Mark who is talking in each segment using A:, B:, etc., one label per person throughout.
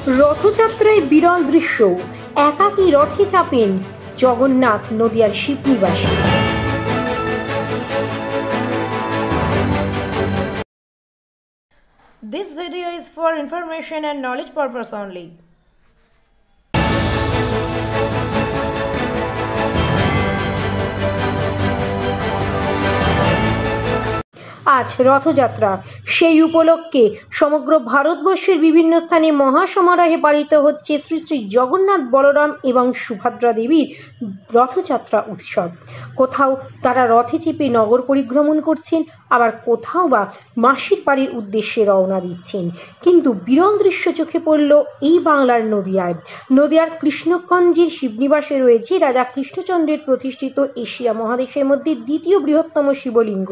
A: রথযাত্রায় বিরল দৃশ্য, একাকী রথে চাপেন জগন্নাথ নদিয়ার শিবনিবাসী।
B: This video is for information and knowledge purpose only.
A: আজ রথযাত্রা, সেই উপলক্ষে সমগ্র ভারতবর্ষের বিভিন্ন স্থানে মহাসমারোহে পালিত হচ্ছে শ্রী শ্রী জগন্নাথ বলরাম এবং সুভদ্রা দেবীর রথযাত্রা উৎসব। কোথাও তারা রথে চেপে নগর পরিভ্রমণ করছেন, আবার কোথাও বা মাসির বাড়ির উদ্দেশ্যে রওনা দিচ্ছেন। কিন্তু বিরল দৃশ্য চোখে পড়ল এই বাংলার নদিয়ায়। নদিয়ার কৃষ্ণগঞ্জের শিবনিবাসে রয়েছে রাজা কৃষ্ণচন্দ্রের প্রতিষ্ঠিত এশিয়া মহাদেশের মধ্যে দ্বিতীয় বৃহত্তম শিবলিঙ্গ।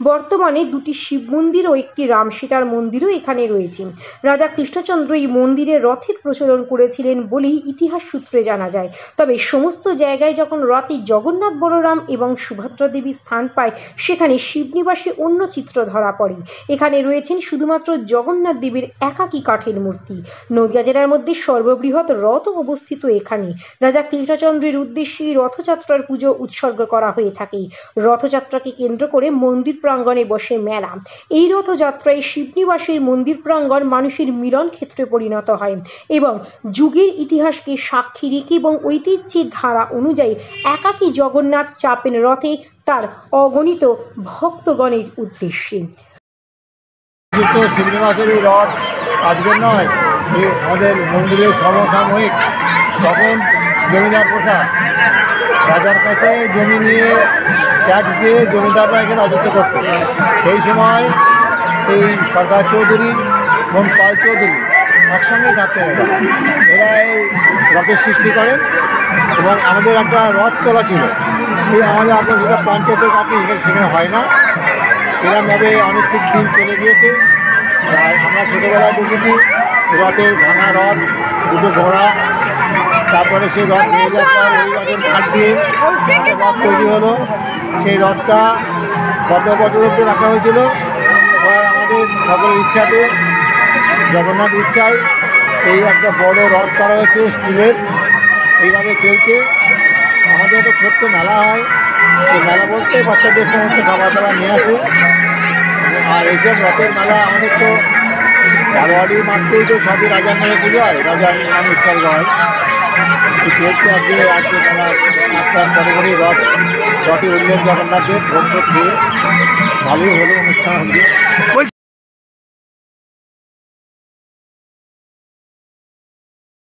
A: বর্তমানে দুটি শিব মন্দির ও একটি রাম সীতার মন্দিরও এখানে রয়েছে। রাজা কৃষ্ণচন্দ্র এই মন্দিরে রথের প্রচলন করেছিলেন বলেই ইতিহাস সূত্রে জানা যায়। তবে সমস্ত জায়গায় যখন রথে জগন্নাথ বলরাম এবং সুভদ্রা দেবী স্থান পায়, সেখানে শিবনিবাসে অন্য চিত্র ধরা পড়ে। এখানে রয়েছেন শুধুমাত্র জগন্নাথ দেবীর একাকী কাঠের মূর্তি। নদিয়া জেলার মধ্যে সর্ববৃহৎ রথ অবস্থিত এখানে। রাজা কৃষ্ণচন্দ্রের উদ্দেশ্যে রথযাত্রার পুজো উৎসর্গ করা হয়ে থাকে। রথযাত্রাকে কেন্দ্র করে মন্দির প্রাঙ্গণে বসে মেলা। এই রথযাত্রায় শিবনিবাসের মন্দির প্রাঙ্গণ মানুষের মিলন ক্ষেত্রে পরিণত হয় এবং যুগের ইতিহাসকে সাক্ষী রেখে এবং ঐতিহ্যের ধারা অনুযায়ী একাকী জগন্নাথ চাপেন রথে তার অগণিত ভক্তগণের উদ্দেশ্যে।
C: শিবনিবাসের এই রথ আজকের নয়, আমাদের মন্দিরের সমসাময়িক। তখন জমিদার প্রথা, রাজার কাছে জমি নিয়ে ট্যাক্স দিয়ে জমিদাররা এখানে রাজত্ব করত। সেই সময় এই সরকার চৌধুরী এবং পাল চৌধুরী একসঙ্গে থাকতেন। এরা এই রথের সৃষ্টি করেন এবং আমাদের একটা রথ চলা ছিল। এই আমাদের আপনার যেটা পঞ্চায়েতের কাছে সেখানে হয় না, এরকমভাবে অনেক দিন চলে গিয়েছে। আমরা ছোটোবেলায় দেখেছি রথের ভাঙা রথ, দুটো ঘোড়া, তারপরে সেই রথ নিয়ে যাওয়ার পর ওই রথের ঘাট দিয়ে রথ তৈরি হলো। সেই রথটা গত বছর অব্দি রাখা হয়েছিল। এবার আমাদের সকলের ইচ্ছাতে, জগন্নাথ ইচ্ছায় এই একটা বড় রথ করা হয়েছে স্টিলের। এইভাবে চলছে। আমাদের একটা ছোট্ট মেলা হয়। এই মেলা বলতে বাচ্চাদের সমস্ত খাবার দাবার নিয়ে আসে। আর এইসব রথের মেলা আমাদের তো বারোয়ারি মাত্রেই তো সবই রাজার নামে পুজো হয়, রাজার নামে উৎসর্গ হয়। চলছে আজকে মেলা একটা পরে রথে উঠলেন জগন্নাথের ভোগ খেয়ে ভালোই হলো অনুষ্ঠান।